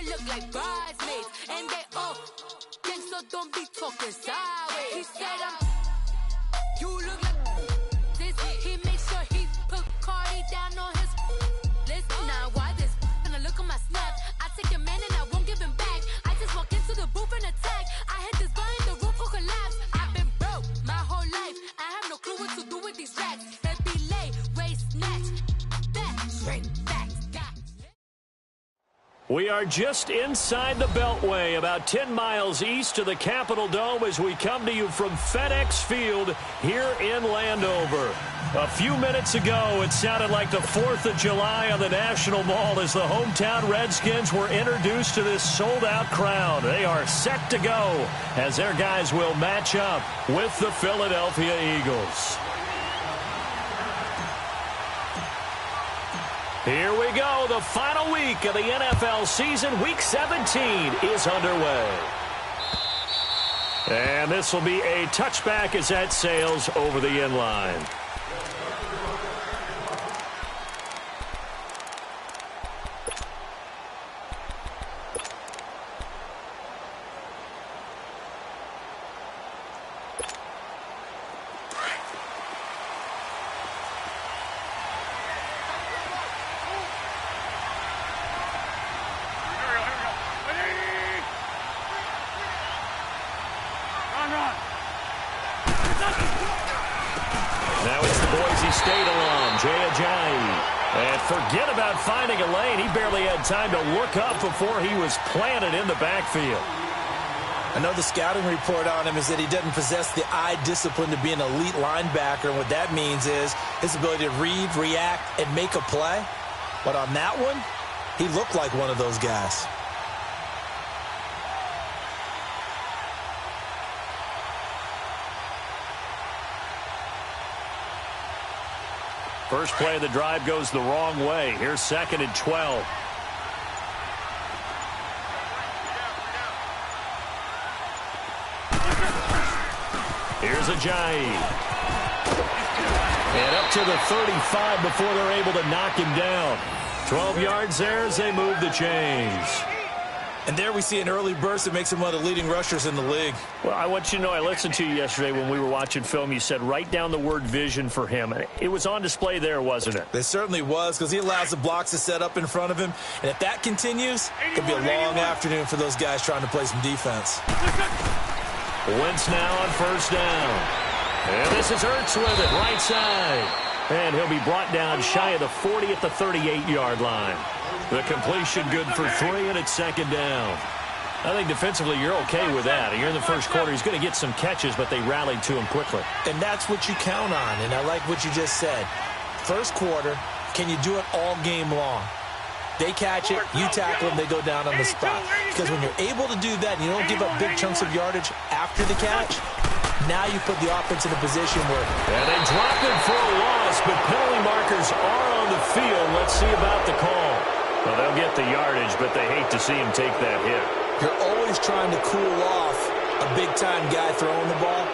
look like bridesmaids. And they all gang, so don't be talking sideways. He said you look like this. He made sure he put Cardi down on his list. Now why this? Gonna look on my snap. I take your man and I won't give him back. I just walk into the booth and attack. I hit this button, the roof will collapse. I've been broke my whole life. I have no clue what to do with these rats. That be late, waist snatch. Back, straight facts. We are just inside the Beltway, about 10 miles east of the Capitol Dome as we come to you from FedEx Field here in Landover. A few minutes ago, it sounded like the 4th of July on the National Mall as the hometown Redskins were introduced to this sold-out crowd. They are set to go as their guys will match up with the Philadelphia Eagles. Here we go. The final week of the NFL season. Week 17 is underway. And this will be a touchback as that sails over the end line. Now it's the Boise State alum, Jay Ajayi. And forget about finding a lane. He barely had time to look up before he was planted in the backfield. I know the scouting report on him is that he doesn't possess the eye discipline to be an elite linebacker. And what that means is his ability to read, react, and make a play. But on that one, he looked like one of those guys. First play of the drive goes the wrong way. Here's 2nd and 12. Here's Ajayi. And up to the 35 before they're able to knock him down. 12 yards there as they move the chains. And there we see an early burst that makes him one of the leading rushers in the league. Well, I want you to know, I listened to you yesterday when we were watching film. You said write down the word vision for him. It was on display there, wasn't it? It certainly was, because he allows the blocks to set up in front of him. And if that continues, it'll be a long afternoon for those guys trying to play some defense. Wentz now on first down. And this is Ertz with it, right side. And he'll be brought down shy of the 40 at the 38-yard line. The completion good for 3, and it's 2nd down. I think defensively you're okay with that. You're in the first quarter. He's going to get some catches, but they rallied to him quickly. And that's what you count on, and I like what you just said. First quarter, can you do it all game long? They catch it, you tackle them, they go down on the spot. Because when you're able to do that and you don't give up big chunks of yardage after the catch, now you put the offense in a position where... And they drop it for a loss, but penalty markers are on the field. Let's see about the call. Well, they'll get the yardage, but they hate to see him take that hit. You're always trying to cool off a big-time guy throwing the ball,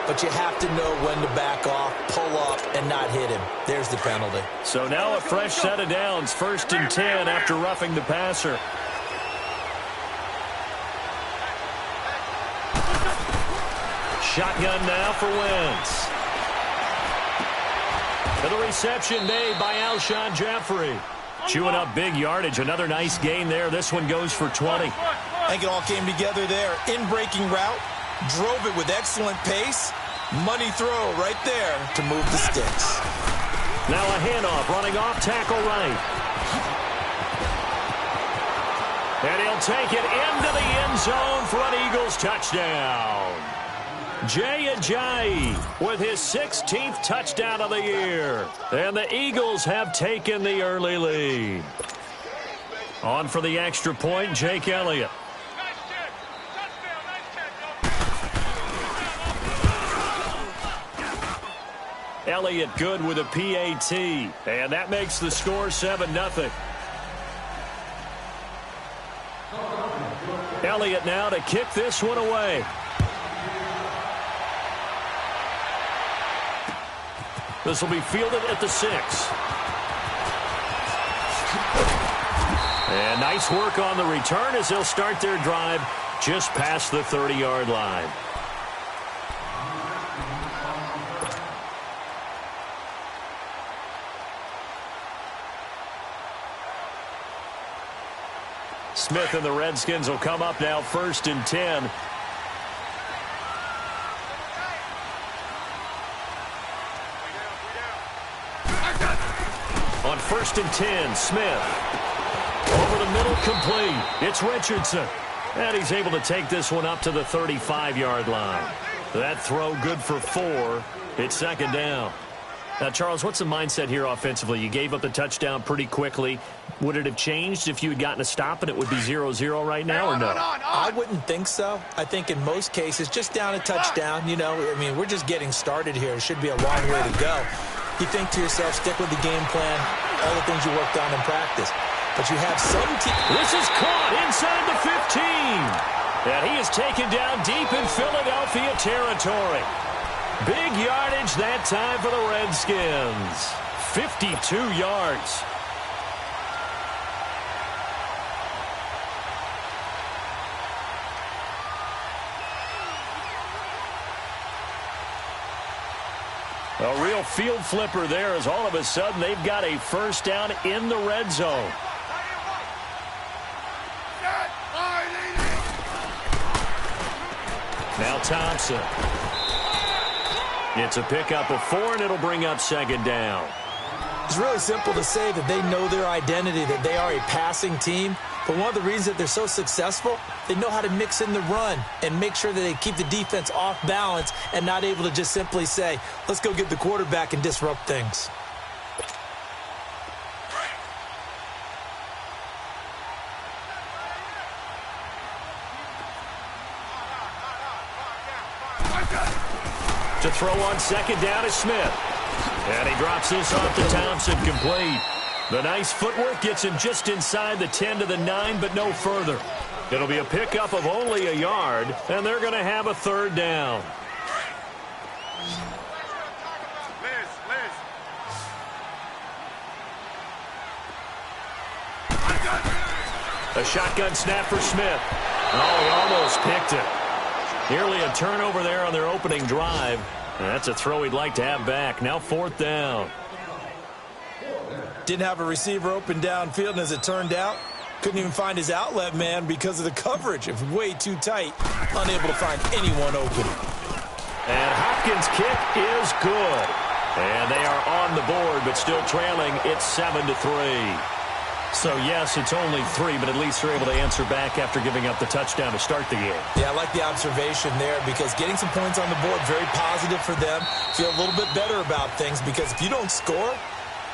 but you have to know when to back off, pull up, and not hit him. There's the penalty. So now a fresh set of downs, 1st and 10 after roughing the passer. Shotgun now for Wentz. To the reception made by Alshon Jeffrey. Chewing up big yardage. Another nice gain there. This one goes for 20. I think it all came together there. In-breaking route. Drove it with excellent pace. Money throw right there to move the sticks. Now a handoff running off tackle right. And he'll take it into the end zone for an Eagles touchdown. Jay Ajayi with his 16th touchdown of the year. And the Eagles have taken the early lead. On for the extra point, Jake Elliott. Elliott good with a PAT. And that makes the score 7-0. Elliott now to kick this one away. This will be fielded at the 6. And nice work on the return as they'll start their drive just past the 30-yard line. Smith and the Redskins will come up now 1st and 10. On 1st and 10, Smith. Over the middle, complete. It's Richardson. And he's able to take this one up to the 35-yard line. That throw good for 4. It's 2nd down. Now, Charles, what's the mindset here offensively? You gave up the touchdown pretty quickly. Would it have changed if you had gotten a stop and it would be 0-0 right now, or no? I wouldn't think so. I think in most cases, just down a touchdown, you know, I mean, we're just getting started here. It should be a long way to go. You think to yourself, stick with the game plan, all the things you worked on in practice. But you have some team. This is caught inside the 15. And he is taken down deep in Philadelphia territory. Big yardage that time for the Redskins. 52 yards. A real field flipper there as all of a sudden they've got a 1st down in the red zone. Now Thompson. It's a pickup of 4, and it'll bring up 2nd down. It's really simple to say that they know their identity, that they are a passing team. But one of the reasons that they're so successful, they know how to mix in the run and make sure that they keep the defense off balance and not able to just simply say, let's go get the quarterback and disrupt things. To throw on 2nd down is Smith. And he drops this off to Thompson, complete. The nice footwork gets him just inside the 10 to the 9, but no further. It'll be a pickup of only a yard, and they're going to have a 3rd down. A shotgun snap for Smith. Oh, he almost picked it. Nearly a turnover there on their opening drive. And that's a throw he'd like to have back. Now 4th down. Didn't have a receiver open downfield, and as it turned out, couldn't even find his outlet man because of the coverage. It was way too tight. Unable to find anyone open. And Hopkins' kick is good. And they are on the board, but still trailing. It's 7-3. So, yes, it's only 3, but at least they're able to answer back after giving up the touchdown to start the game. Yeah, I like the observation there because getting some points on the board, very positive for them. Feel a little bit better about things because if you don't score,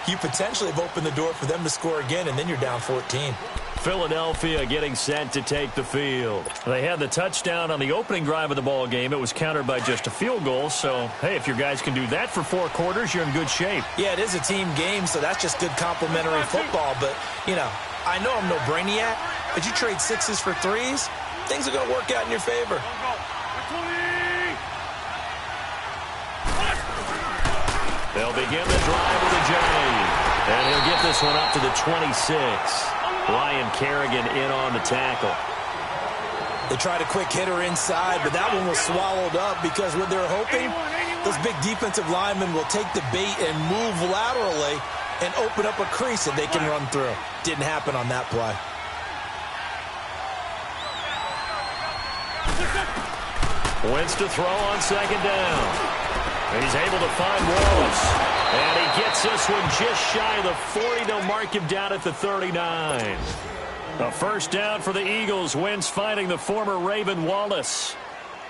you potentially have opened the door for them to score again, and then you're down 14. Philadelphia getting set to take the field. They had the touchdown on the opening drive of the ball game. It was countered by just a field goal. So, hey, if your guys can do that for 4 quarters, you're in good shape. Yeah, it is a team game, so that's just good complementary football. But, you know, I know I'm no brainiac, but you trade 6s for 3s, things are going to work out in your favor. They'll begin the drive with a J. And he'll get this one up to the 26. Ryan Kerrigan in on the tackle. They tried a quick hitter inside, but that one was swallowed up because what they're hoping, those big defensive linemen will take the bait and move laterally and open up a crease that they can run through. Didn't happen on that play. Wentz to throw on 2nd down. He's able to find Wallace. And he gets this one just shy of the 40. They'll mark him down at the 39. A 1st down for the Eagles. Wentz finding the former Raven Wallace.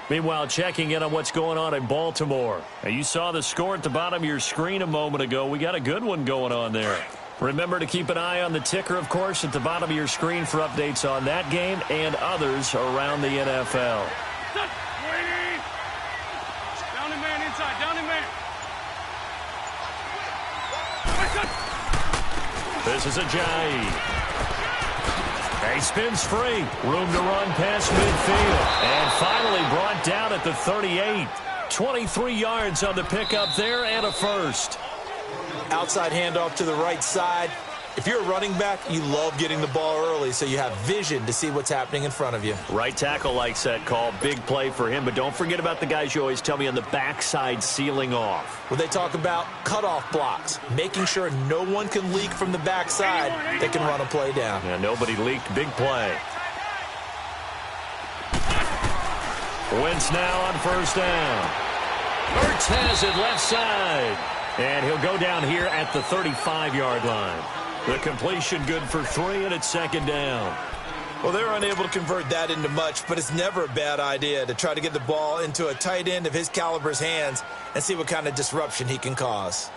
Meanwhile, checking in on what's going on in Baltimore. Now, you saw the score at the bottom of your screen a moment ago. We got a good one going on there. Remember to keep an eye on the ticker, of course, at the bottom of your screen for updates on that game and others around the NFL. Down and man inside, down and man. This is Ajayi. He spins free. Room to run past midfield. And finally brought down at the 38. 23 yards on the pickup there and a 1st. Outside handoff to the right side. If you're a running back, you love getting the ball early so you have vision to see what's happening in front of you. Right tackle likes that call. Big play for him, but don't forget about the guys you always tell me on the backside sealing off. Where they talk about cutoff blocks, making sure no one can leak from the backside that can run a play down. Yeah, nobody leaked. Big play. Wentz now on first down. Hurts has it left side. And he'll go down here at the 35-yard line. The completion good for 3, and it's second down. Well, they're unable to convert that into much, but it's never a bad idea to try to get the ball into a tight end of his caliber's hands and see what kind of disruption he can cause.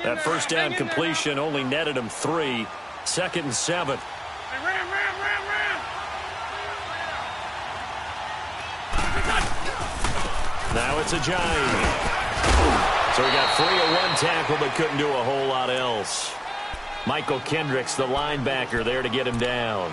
That first down completion only netted him 3. 2nd and 7. Ram. Now it's a Giant. So he got free of one tackle but couldn't do a whole lot else. Michael Kendricks, the linebacker, there to get him down.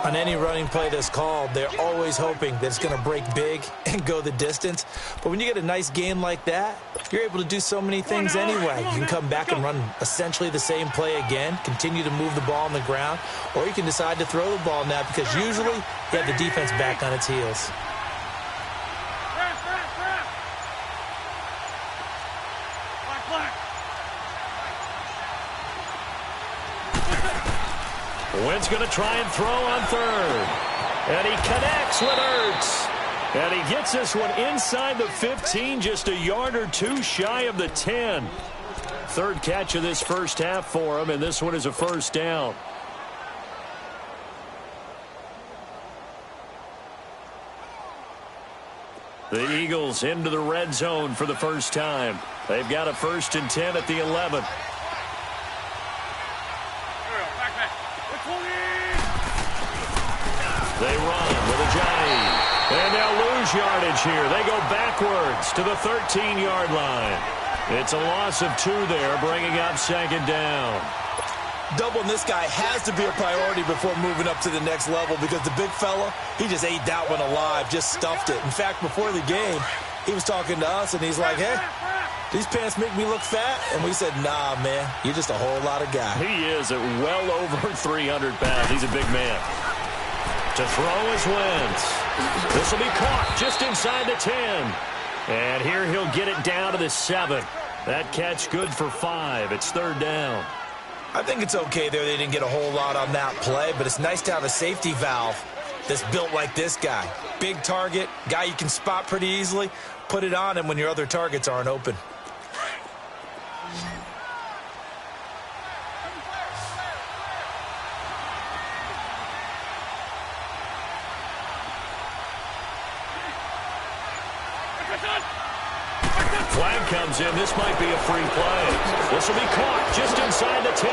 On any running play that's called, they're always hoping that it's going to break big and go the distance. But when you get a nice game like that, you're able to do so many things anyway. You can come back and run essentially the same play again, continue to move the ball on the ground, or you can decide to throw the ball now because usually you have the defense back on its heels. Wentz going to try and throw on third. And he connects with Ertz. And he gets this one inside the 15, just a yard or two shy of the 10. Third catch of this first half for him, and this one is a first down. The Eagles into the red zone for the first time. They've got a 1st and 10 at the 11. They run with a Giant. And they'll lose yardage here. They go backwards to the 13-yard line. It's a loss of 2 there, bringing up second down. Doubling this guy has to be a priority before moving up to the next level because the big fella, he just ate that one alive, just stuffed it. In fact, before the game, he was talking to us, and he's like, hey, these pants make me look fat? And we said, nah, man, you're just a whole lot of guy. He is at well over 300 pounds. He's a big man. To throw is Wentz. This will be caught just inside the 10. And here he'll get it down to the 7. That catch good for 5. It's third down. I think it's okay there. They didn't get a whole lot on that play, but it's nice to have a safety valve that's built like this guy. Big target, guy you can spot pretty easily. Put it on him when your other targets aren't open. Flag comes in. This might be a free play. This will be caught just inside the 10.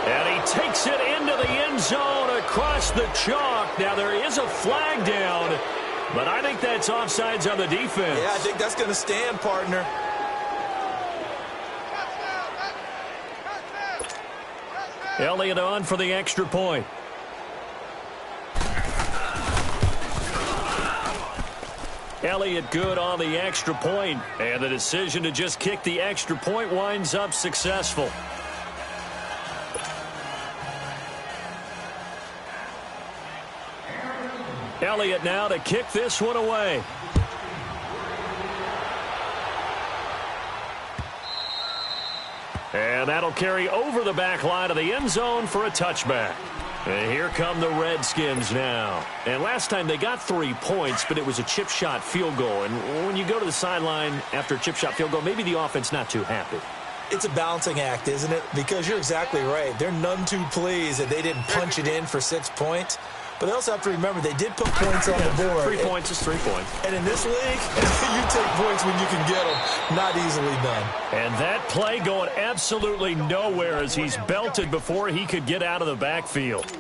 And he takes it into the end zone across the chalk. Now, there is a flag down, but I think that's offsides on the defense. Yeah, I think that's going to stand, partner. Elliott on for the extra point. Elliott good on the extra point, and the decision to just kick the extra point winds up successful. Elliott now to kick this one away. And that'll carry over the back line of the end zone for a touchback. And here come the Redskins now. And last time they got 3 points, but it was a chip shot field goal. And when you go to the sideline after a chip shot field goal, maybe the offense not too happy. It's a balancing act, isn't it? Because you're exactly right. They're none too pleased that they didn't punch it in for 6 points. But they also have to remember they did put points on the board. 3 points is 3 points. And in this league, you take points when you can get them. Not easily done. And that play going absolutely nowhere as he's belted before he could get out of the backfield.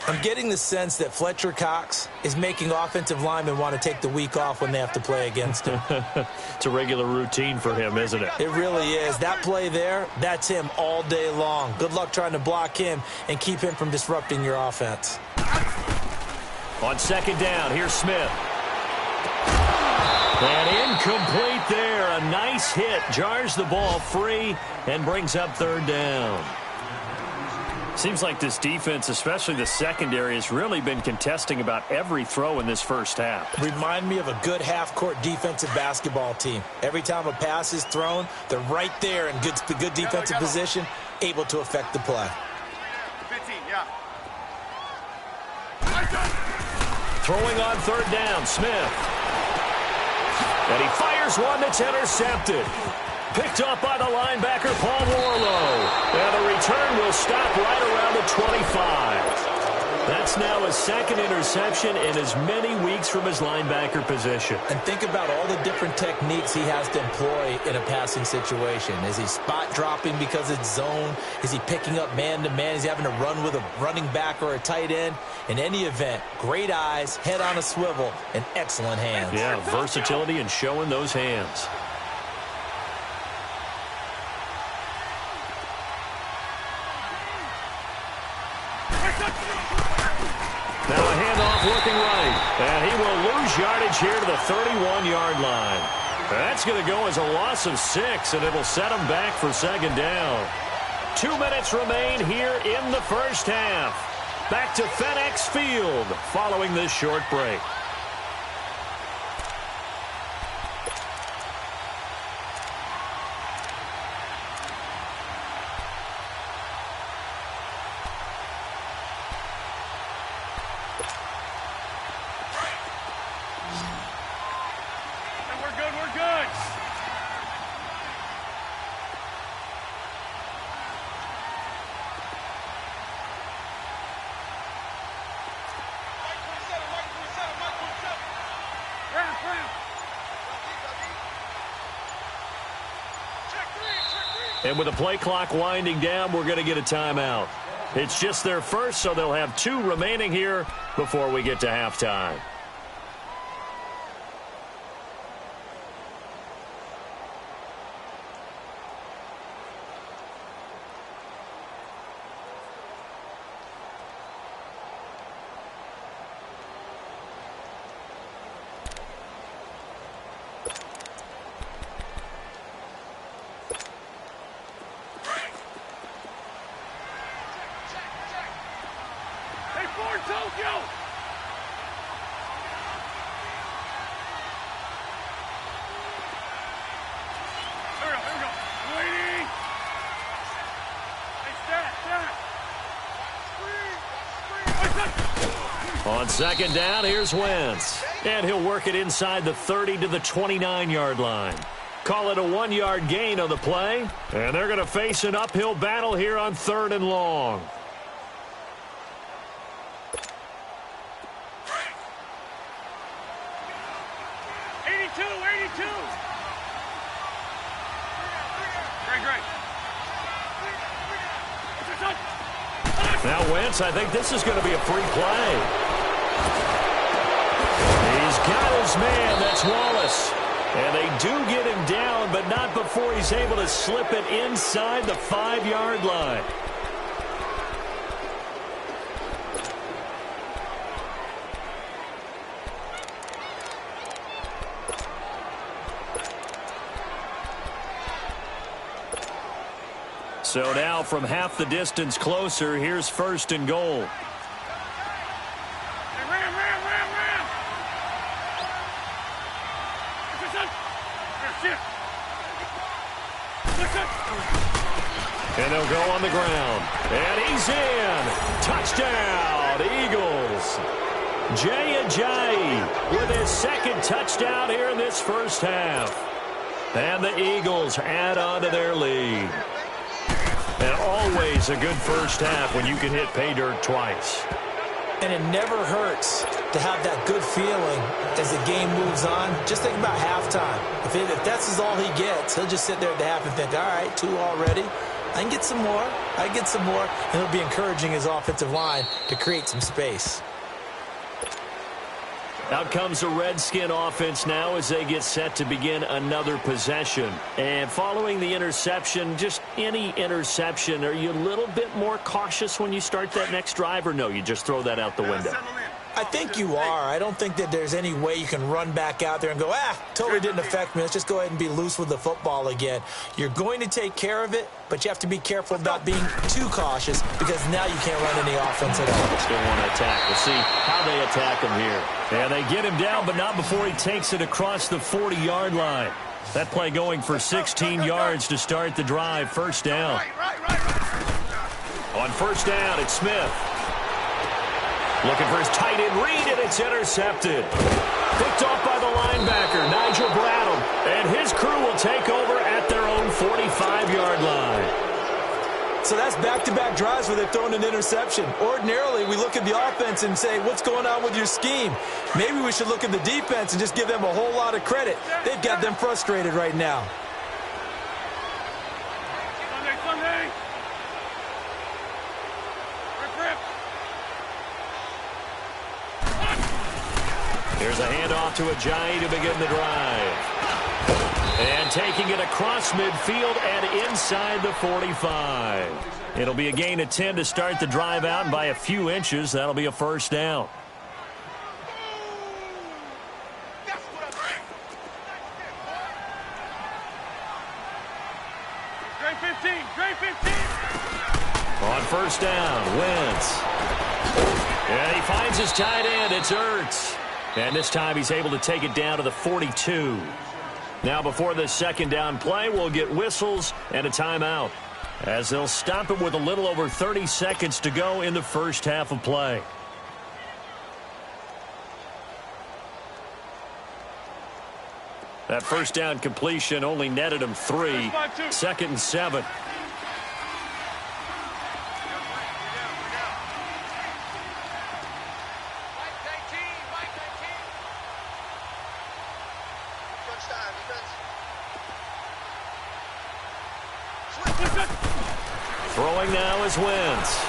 I'm getting the sense that Fletcher Cox is making offensive linemen want to take the week off when they have to play against him. It's a regular routine for him, isn't it? It really is. That play there, that's him all day long. Good luck trying to block him and keep him from disrupting your offense. On second down, here's Smith. And incomplete there. A nice hit. Jars the ball free and brings up third down. Seems like this defense, especially the secondary, has really been contesting about every throw in this first half. Remind me of a good half-court defensive basketball team. Every time a pass is thrown, they're right there in good defensive position, able to affect the play. 15, yeah. Throwing on third down, Smith. And he fires one that's intercepted. Picked up by the linebacker, Paul Warlow. And the return will stop right around the 25. That's now his second interception in as many weeks from his linebacker position. And think about all the different techniques he has to employ in a passing situation. Is he spot dropping because it's zone? Is he picking up man-to-man? Is he having to run with a running back or a tight end? In any event, great eyes, head on a swivel, and excellent hands. Yeah, versatility and showing those hands. Now a handoff looking right. And he will lose yardage here to the 31-yard line. That's going to go as a loss of 6, and it'll set him back for second down. 2 minutes remain here in the first half. Back to FedEx Field following this short break. And with the play clock winding down, we're going to get a timeout. It's just their first, so they'll have 2 remaining here before we get to halftime. On second down, here's Wentz. And he'll work it inside the 30 to the 29-yard line. Call it a 1-yard gain on the play. And they're going to face an uphill battle here on 3rd and long. Now Wentz, I think this is going to be a free play. He's got his man. That's Wallace. And they do get him down, but not before he's able to slip it inside the 5-yard line. So now from half the distance closer, here's 1st and goal. And they'll go on the ground. And he's in. Touchdown, Eagles. Jay Ajayi with his 2nd touchdown here in this first half. And the Eagles add on to their lead. And always a good first half when you can hit pay dirt twice. And it never hurts to have that good feeling as the game moves on. Just think about halftime. If that's all he gets, he'll just sit there at the half and think, all right, 2 already. I can get some more. I can get some more. And he'll be encouraging his offensive line to create some space. Out comes the Redskin offense now as they get set to begin another possession. And following the interception, just any interception, are you a little bit more cautious when you start that next drive, or no, you just throw that out the window? I think you are. I don't think that there's any way you can run back out there and go, totally didn't affect me. Let's just go ahead and be loose with the football again. You're going to take care of it, but you have to be careful about being too cautious because now you can't run any offense at all. Still want to attack. We'll see how they attack him here. And they get him down, but not before he takes it across the 40-yard line. That play going for 16 yards to start the drive. First down. On first down, it's Smith. Looking for his tight end read, and it's intercepted. Picked off by the linebacker, Nigel Bradham. And his crew will take over at their own 45-yard line. So that's back-to-back drives where they've thrown an interception. Ordinarily, we look at the offense and say, what's going on with your scheme? Maybe we should look at the defense and just give them a whole lot of credit. They've got them frustrated right now. Here's a handoff to Ajayi to begin the drive. And taking it across midfield and inside the 45. It'll be a gain of 10 to start the drive out, and by a few inches, that'll be a first down. On first down, Wentz. And he finds his tight end. It's Ertz. And this time he's able to take it down to the 42. Now before the second down play, we'll get whistles and a timeout, as they'll stop it with a little over 30 seconds to go in the first half of play. That first down completion only netted him 3. Second and 7. Throwing now is Wentz.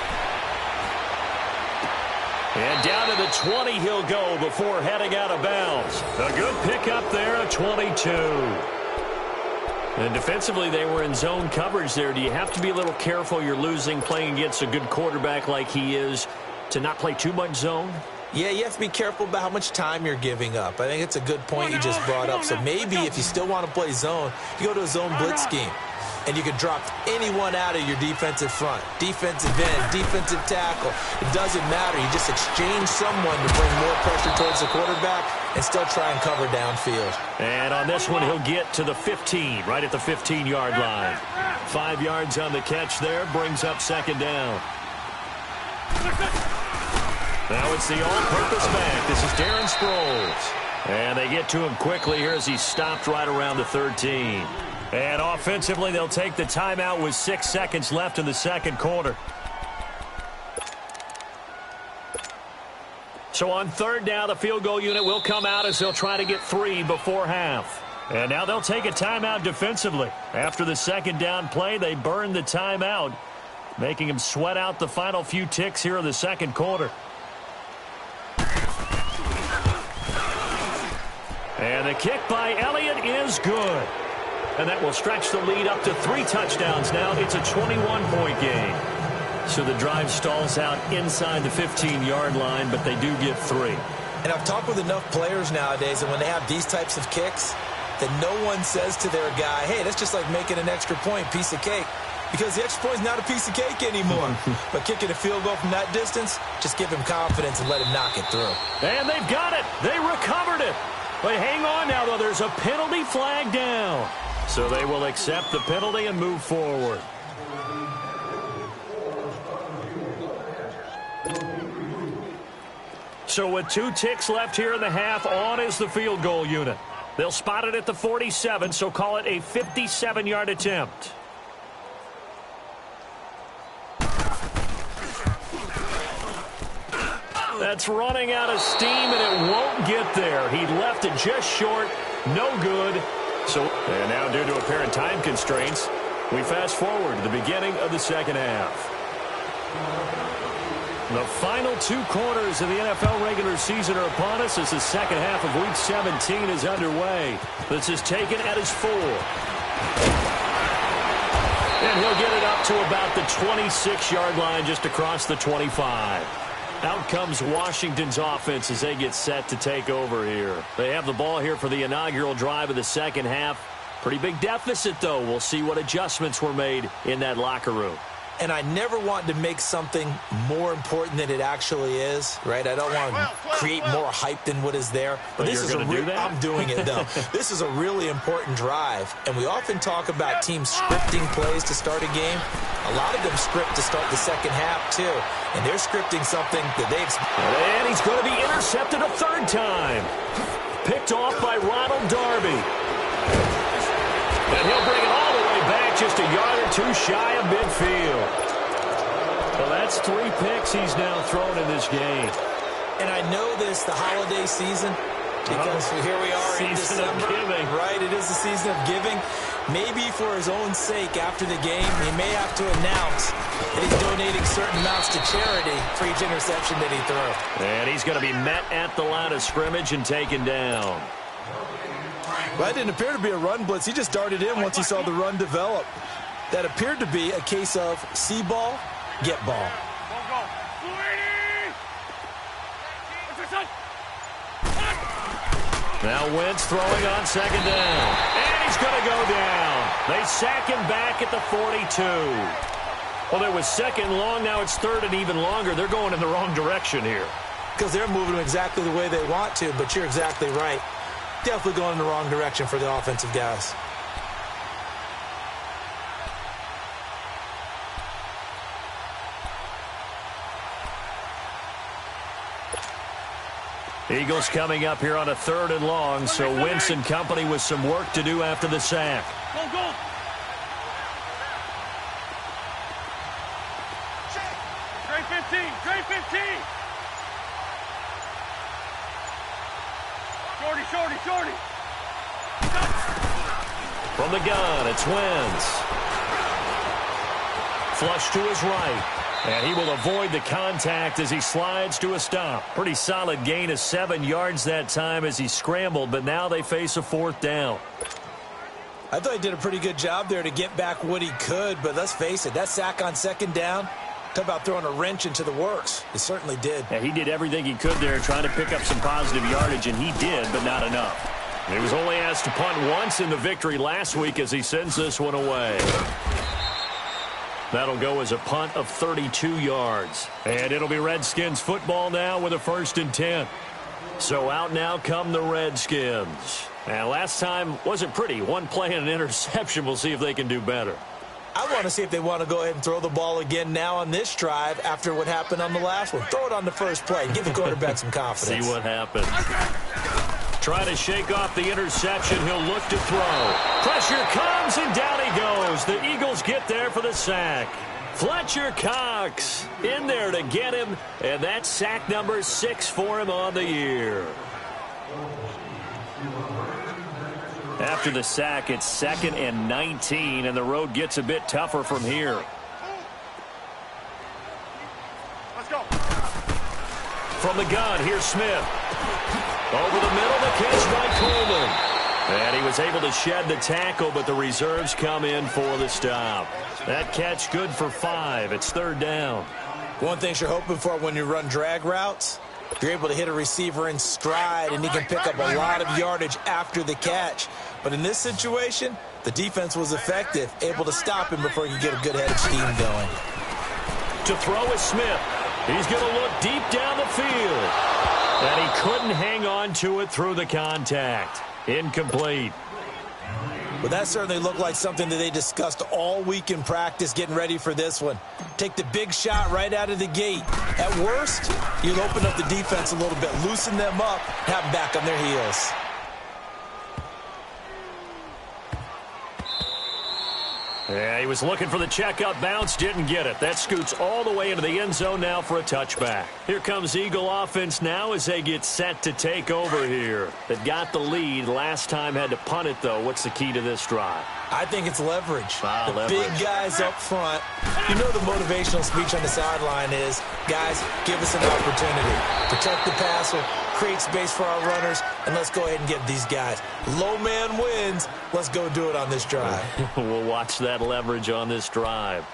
And down to the 20 he'll go before heading out of bounds. A good pickup there, a 22. And defensively, they were in zone coverage there. Do you have to be a little careful? You're losing, playing against a good quarterback like he is, to not play too much zone? Yeah, you have to be careful about how much time you're giving up. I think it's a good point you just brought up. So maybe if you still want to play zone, you go to a zone blitz scheme. And you can drop anyone out of your defensive front. Defensive end, defensive tackle. It doesn't matter. You just exchange someone to bring more pressure towards the quarterback and still try and cover downfield. And on this one, he'll get to the 15, right at the 15-yard line. 5 yards on the catch there, brings up second down. Now it's the all-purpose back. This is Darren Sproles. And they get to him quickly here as he's stopped right around the 13. And offensively, they'll take the timeout with 6 seconds left in the second quarter. So on third down, the field goal unit will come out as they'll try to get 3 before half. And now they'll take a timeout defensively. After the second down play, they burn the timeout, making them sweat out the final few ticks here in the second quarter. And the kick by Elliott is good. And that will stretch the lead up to 3 touchdowns now. It's a 21-point game. So the drive stalls out inside the 15-yard line, but they do get 3. And I've talked with enough players nowadays, and when they have these types of kicks, that no one says to their guy, hey, that's just like making an extra point, piece of cake. Because the extra point is not a piece of cake anymore. But kicking a field goal from that distance, just give him confidence and let him knock it through. And they've got it. They recovered it. But hang on now, though. There's a penalty flag down. So they will accept the penalty and move forward. So with 2 ticks left here in the half, on is the field goal unit. They'll spot it at the 47, so call it a 57-yard attempt. That's running out of steam, and it won't get there. He left it just short. No good. And now, due to apparent time constraints, we fast forward to the beginning of the second half. The final 2 quarters of the NFL regular season are upon us as the second half of Week 17 is underway. This is taken at his 4. And he'll get it up to about the 26-yard line, just across the 25. Out comes Washington's offense as they get set to take over here. They have the ball here for the inaugural drive of the second half. Pretty big deficit, though. We'll see what adjustments were made in that locker room. And I never want to make something more important than it actually is, right? I don't want to create more hype than what is there. But this is I'm doing it, though. This is a really important drive. And we often talk about teams scripting plays to start a game. A lot of them script to start the second half, too. And they're scripting something that they expect. And he's going to be intercepted a third time. Picked off by Ronald Darby. And he'll bring it all the way back, just a yard or two shy of midfield. Well, that's 3 picks he's now thrown in this game. And I know this, the holiday season, because here we are in December. Giving. Right, it is the season of giving. Maybe for his own sake, after the game, he may have to announce that he's donating certain amounts to charity for each interception that he threw. And he's going to be met at the line of scrimmage and taken down. Well, that didn't appear to be a run blitz. He just darted in once he saw the run develop. That appeared to be a case of see ball, get ball. Now Wentz throwing on second down. And he's going to go down. They sack him back at the 42. Well, there was second long. Now it's third and even longer. They're going in the wrong direction here. Because they're moving exactly the way they want to, but you're exactly right. Definitely going in the wrong direction for the offensive guys. Eagles coming up here on a third and long, so Wentz and company with some work to do after the sack. Go, go. Trey 15, Trey 15. Shorty, shorty. From the gun, it's Wentz. Flush to his right. And he will avoid the contact as he slides to a stop. Pretty solid gain of 7 yards that time as he scrambled, but now they face a fourth down. I thought he did a pretty good job there to get back what he could, but let's face it, that sack on second down, talk about throwing a wrench into the works. It certainly did. Yeah, he did everything he could there trying to pick up some positive yardage, and he did, but not enough. He was only asked to punt once in the victory last week as he sends this one away. That'll go as a punt of 32 yards. And it'll be Redskins football now with a 1st and 10. So out now come the Redskins. And last time wasn't pretty. One play and an interception. We'll see if they can do better. I want to see if they want to go ahead and throw the ball again now on this drive after what happened on the last one. Throw it on the first play. Give the quarterback some confidence. See what happens. Trying to shake off the interception. He'll look to throw. Pressure comes, and down he goes. The Eagles get there for the sack. Fletcher Cox in there to get him, and that's sack number 6 for him on the year. After the sack, it's 2nd and 19, and the road gets a bit tougher from here. Let's go. From the gun, here's Smith. Over the middle, the catch by Coleman. And he was able to shed the tackle, but the reserves come in for the stop. That catch good for 5. It's 3rd down. One thing you're hoping for when you run drag routes, you're able to hit a receiver in stride, and he can pick up a lot of yardage after the catch. But in this situation, the defense was effective, able to stop him before he could get a good head of steam going. To throw is Smith. He's going to look deep down the field. And he couldn't hang on to it through the contact. Incomplete. Well, that certainly looked like something that they discussed all week in practice getting ready for this one. Take the big shot right out of the gate. At worst, you'll open up the defense a little bit, loosen them up, have them back on their heels. Yeah, he was looking for the checkup bounce, didn't get it. That scoots all the way into the end zone now for a touchback. Here comes Eagle offense now as they get set to take over here. They've got the lead. Last time had to punt it, though. What's the key to this drive? I think it's leverage. The leverage. Big guys up front. You know the motivational speech on the sideline is, guys, give us an opportunity. Protect the passer, create space for our runners, and let's go ahead and get these guys. Low man wins. Let's go do it on this drive. We'll watch that leverage on this drive.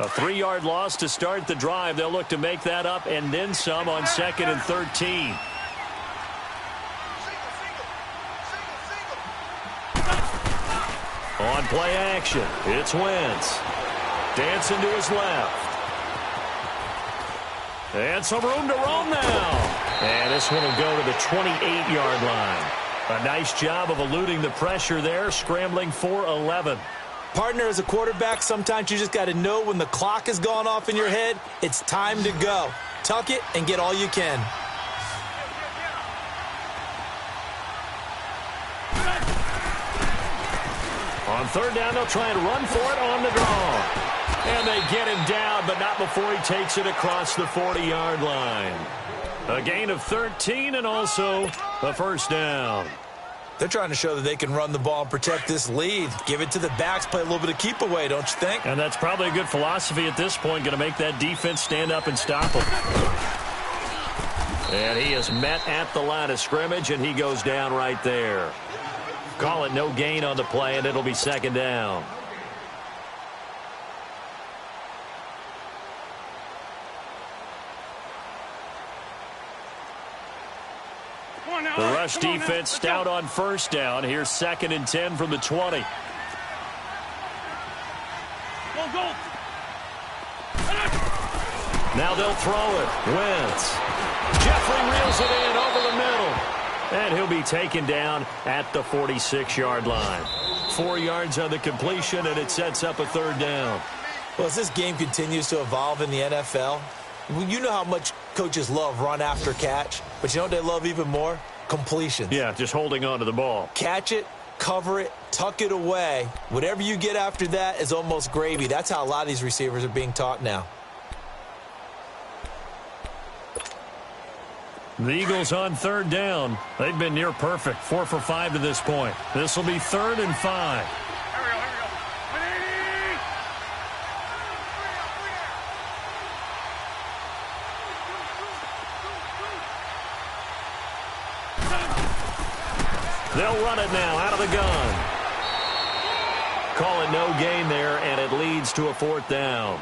A 3-yard loss to start the drive. They'll look to make that up and then some on 2nd and 13. On play action, it's Wentz. Dancing to his left. And some room to roam now. And this one will go to the 28-yard line. A nice job of eluding the pressure there, scrambling for 11. Partner, as a quarterback, sometimes you just got to know when the clock has gone off in your head, it's time to go. Tuck it and get all you can. On 3rd down, they'll try and run for it on the draw. And they get him down, but not before he takes it across the 40-yard line. A gain of 13 and also a first down. They're trying to show that they can run the ball and protect this lead. Give it to the backs, play a little bit of keep away, don't you think? And that's probably a good philosophy at this point, going to make that defense stand up and stop him. And he is met at the line of scrimmage, and he goes down right there. Call it no gain on the play, and it'll be 2nd down. The rush defense stout on 1st down. Here's 2nd and 10 from the 20. Now they'll throw it. Wentz. Jeffrey reels it in over the middle. And he'll be taken down at the 46-yard line. 4 yards on the completion, and it sets up a 3rd down. Well, as this game continues to evolve in the NFL, you know how much coaches love run after catch, but you know what they love even more? Completions. Yeah, just holding on to the ball. Catch it, cover it, tuck it away. Whatever you get after that is almost gravy. That's how a lot of these receivers are being taught now. The Eagles on 3rd down. They've been near perfect. 4 for 5 to this point. This will be 3rd and 5. They'll run it now out of the gun. Call it no gain there, and it leads to a 4th down.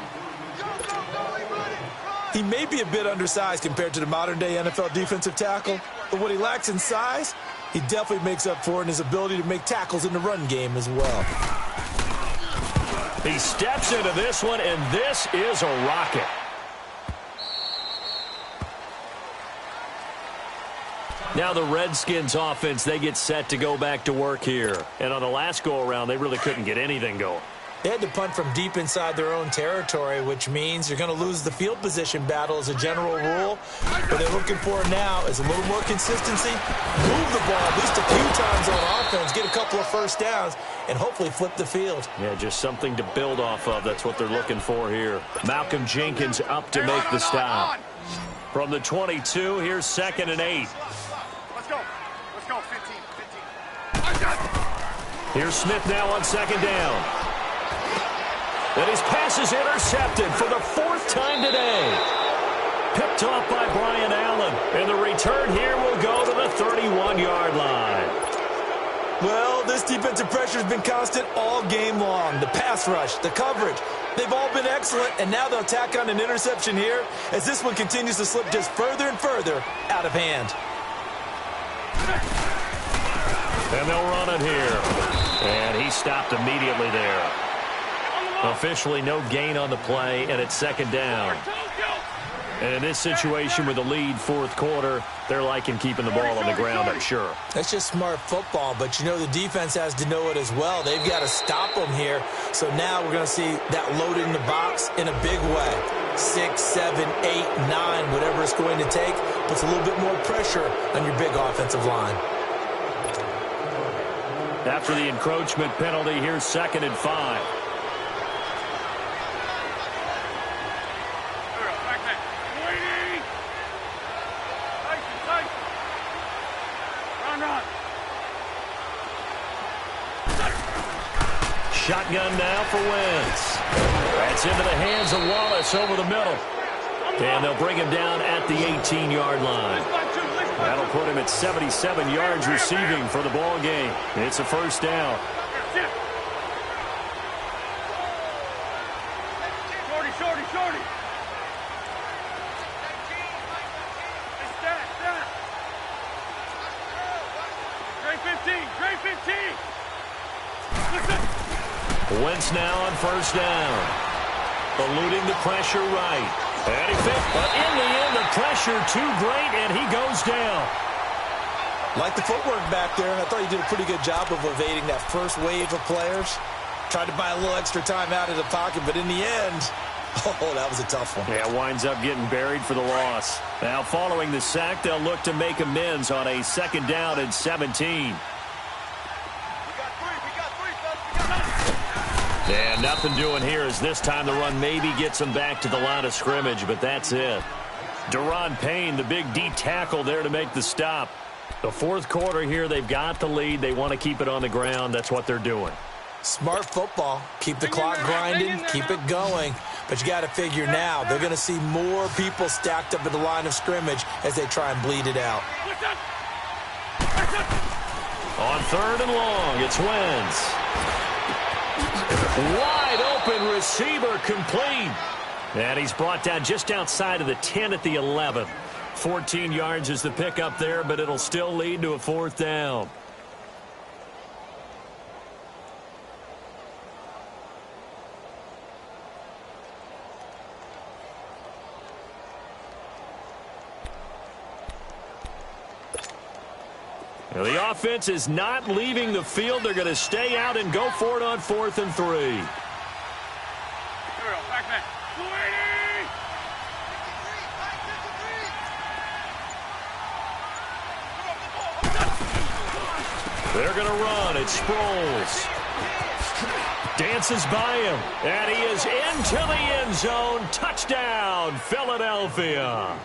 He may be a bit undersized compared to the modern-day NFL defensive tackle, but what he lacks in size, he definitely makes up for in his ability to make tackles in the run game as well. He steps into this one, and this is a rocket. Now the Redskins offense, they get set to go back to work here. And on the last go-around, they really couldn't get anything going. They had to punt from deep inside their own territory, which means you're going to lose the field position battle as a general rule. What they're looking for now is a little more consistency, move the ball at least a few times on offense, get a couple of first downs, and hopefully flip the field. Yeah, just something to build off of. That's what they're looking for here. Malcolm Jenkins up to make the stop. From the 22, here's 2nd and 8. Let's go, 15. Here's Smith now on 2nd down. And his pass is intercepted for the 4th time today. Picked off by Brian Allen. And the return here will go to the 31-yard line. Well, this defensive pressure has been constant all game long. The pass rush, the coverage, they've all been excellent, and now they'll tack on an interception here as this one continues to slip just further and further out of hand. And they'll run it here. And he stopped immediately there. Officially no gain on the play, and it's 2nd down. And in this situation with the lead 4th quarter, they're liking keeping the ball on the ground, I'm sure. That's just smart football, but you know the defense has to know it as well. They've got to stop them here. So now we're going to see that loaded in the box in a big way. 6, 7, 8, 9, whatever it's going to take, puts a little bit more pressure on your big offensive line. After the encroachment penalty, here's 2nd and 5. Shotgun now for Wentz. That's into the hands of Wallace over the middle. And they'll bring him down at the 18-yard line. That'll put him at 77 yards receiving for the ball game. It's a 1st down. Wentz now on first down. Eluding the pressure right. And he fit, but in the end, the pressure too great, and he goes down. Like the footwork back there. I thought he did a pretty good job of evading that first wave of players. Tried to buy a little extra time out of the pocket, but in the end, oh, that was a tough one. Yeah, winds up getting buried for the loss. Now, following the sack, they'll look to make amends on a second down and 17. And nothing doing here as this time the run maybe gets them back to the line of scrimmage, but that's it. Daron Payne, the big D tackle there to make the stop. The fourth quarter here, they've got the lead. They want to keep it on the ground. That's what they're doing. Smart football. Keep the clock grinding, keep it going. But you got to figure now, they're going to see more people stacked up at the line of scrimmage as they try and bleed it out. On third and long, it's Wentz. Wide open receiver complete. And he's brought down just outside of the 10 at the 11. 14 yards is the pickup there, but it'll still lead to a fourth down. Now, the offense is not leaving the field. They're going to stay out and go for it on 4th and 3. They're going to run. It's Sproles. Dances by him. And he is into the end zone. Touchdown, Philadelphia.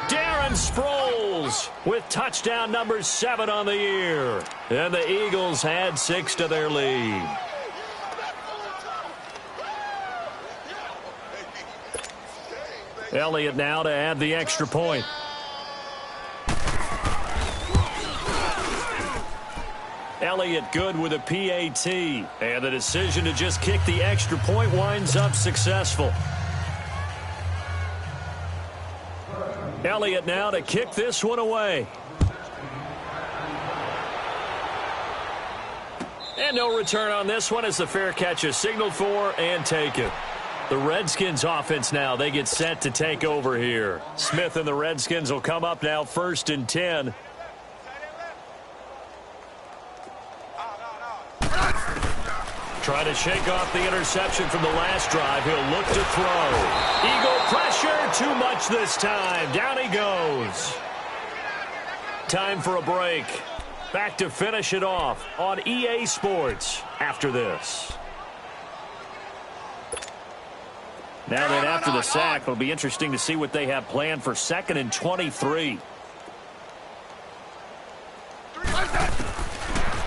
Darren Sproles with touchdown number 7 on the year. And the Eagles add 6 to their lead. Elliott now to add the extra point. Elliott good with a PAT. And the decision to just kick the extra point winds up successful. Elliott now to kick this one away. And no return on this one as the fair catch is signaled for and taken. The Redskins offense now, they get set to take over here. Smith and the Redskins will come up now 1st and 10. Trying to shake off the interception from the last drive. He'll look to throw. Eagle pressure, too much this time. Down he goes. Time for a break. Back to finish it off on EA Sports after this. Now that after the sack, it'll be interesting to see what they have planned for 2nd and 23.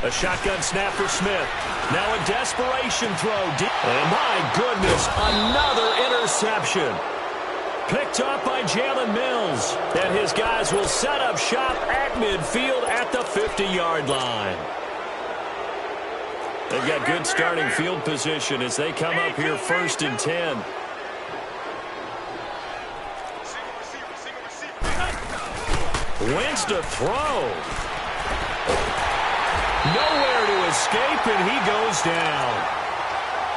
A shotgun snap for Smith. Now a desperation throw. And my goodness, another interception. Picked up by Jalen Mills. And his guys will set up shop at midfield at the 50-yard line. They've got good starting field position as they come up here 1st and 10. Wentz to throw. Nowhere to escape, and he goes down.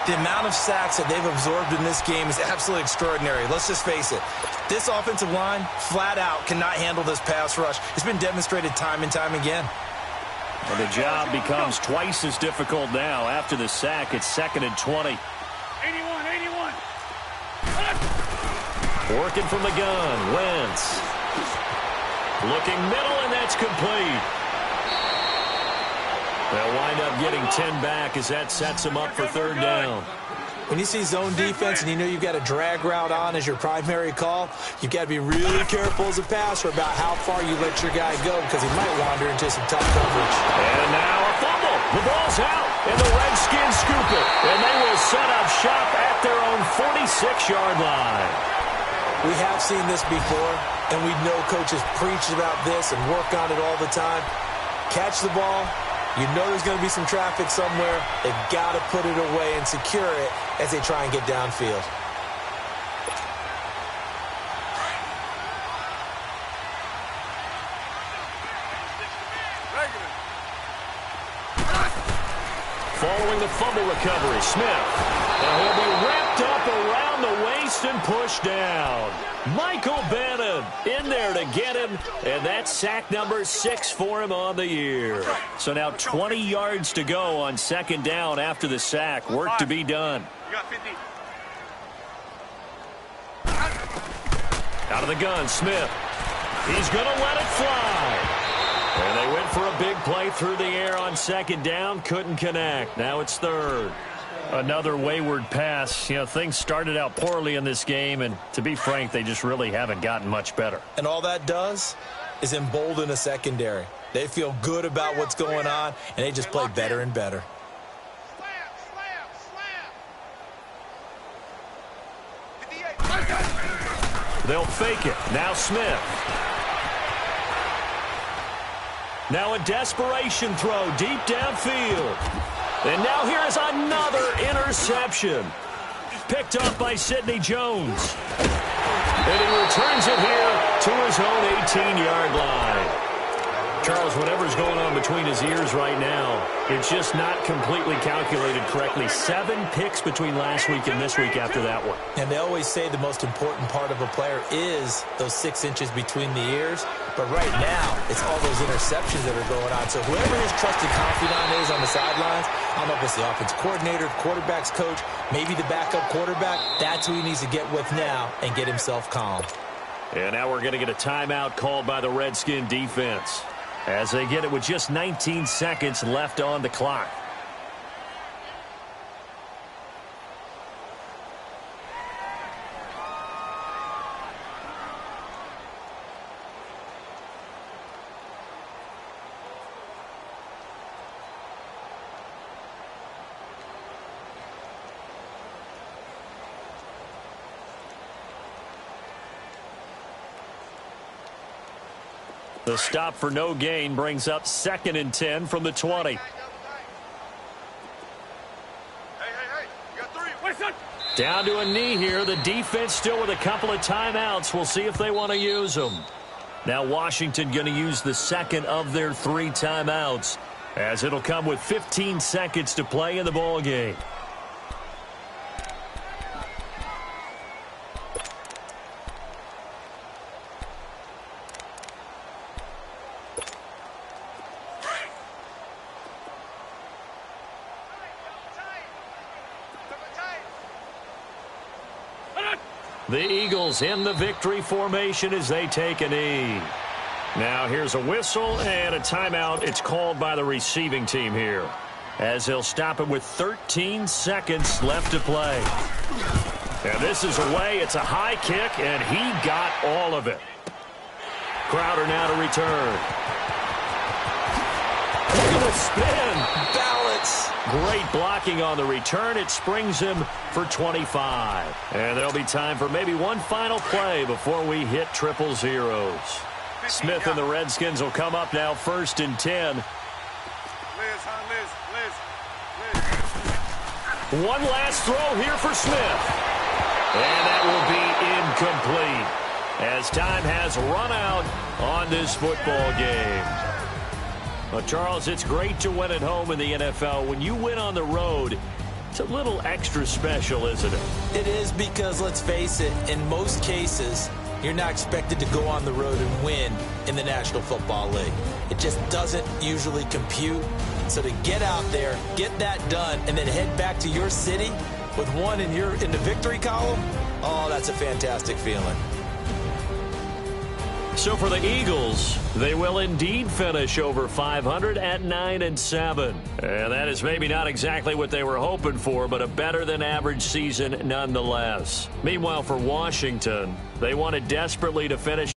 The amount of sacks that they've absorbed in this game is absolutely extraordinary. Let's just face it. This offensive line, flat out, cannot handle this pass rush. It's been demonstrated time and time again. And the job becomes twice as difficult now. After the sack, it's 2nd and 20. 81. Working from the gun, Wentz. Looking middle, and that's complete. They'll wind up getting 10 back as that sets them up for 3rd down. When you see zone defense and you know you've got a drag route on as your primary call, you've got to be really careful as a passer about how far you let your guy go because he might wander into some tough coverage. And now a fumble. The ball's out, and the Redskins scoop it. And they will set up shop at their own 46-yard line. We have seen this before, and we know coaches preach about this and work on it all the time. Catch the ball. You know there's going to be some traffic somewhere. They've got to put it away and secure it as they try and get downfield. following the fumble recovery. Smith. And he'll be wrapped up around the waist and pushed down. Michael Bannon in there to get him, and that's sack number 6 for him on the year. So now 20 yards to go on second down after the sack. Work to be done. You got 50. Out of the gun, Smith. He's going to let it fly. And they went for a big play through the air on second down. Couldn't connect. Now it's third. Another wayward pass. You know, things started out poorly in this game, and to be frank, they just really haven't gotten much better. And all that does is embolden a secondary. They feel good about what's going on, and they just play better and better. They'll fake it. Now Smith. Now a desperation throw deep downfield. And now here is another interception. Picked up by Sidney Jones. And he returns it here to his own 18-yard line. Charles, whatever's going on between his ears right now, it's just not completely calculated correctly. 7 picks between last week and this week after that one. And they always say the most important part of a player is those 6 inches between the ears. But right now, it's all those interceptions that are going on. So whoever his trusted confidant is on the sidelines, I don't know if it's the offense coordinator, the quarterback's coach, maybe the backup quarterback, that's who he needs to get with now and get himself calm. And now we're going to get a timeout called by the Redskin defense as they get it with just 19 seconds left on the clock. The stop for no gain brings up 2nd and 10 from the 20. Hey, you got 3. Wait, son. Down to a knee here. The defense still with a couple of timeouts. We'll see if they want to use them. Now Washington going to use the second of their 3 timeouts, as it'll come with 15 seconds to play in the ball game. The Eagles in the victory formation as they take a knee. Now here's a whistle and a timeout. It's called by the receiving team here, as they'll stop it with 13 seconds left to play. And this is away. It's a high kick, and he got all of it. Crowder now to return. Look at the spin. Balance. Great blocking on the return. It springs him for 25. And there'll be time for maybe one final play before we hit 000. Smith and the Redskins will come up now 1st and 10. Liz. One last throw here for Smith. And that will be incomplete, as time has run out on this football game. Well, Charles, it's great to win at home in the NFL. When you win on the road, it's a little extra special, isn't it? It is, because, let's face it, in most cases, you're not expected to go on the road and win in the National Football League. It just doesn't usually compute. So to get out there, get that done, and then head back to your city with one in the victory column, oh, that's a fantastic feeling. So for the Eagles, they will indeed finish over 500 at 9-7. And that is maybe not exactly what they were hoping for, but a better-than-average season nonetheless. Meanwhile, for Washington, they wanted desperately to finish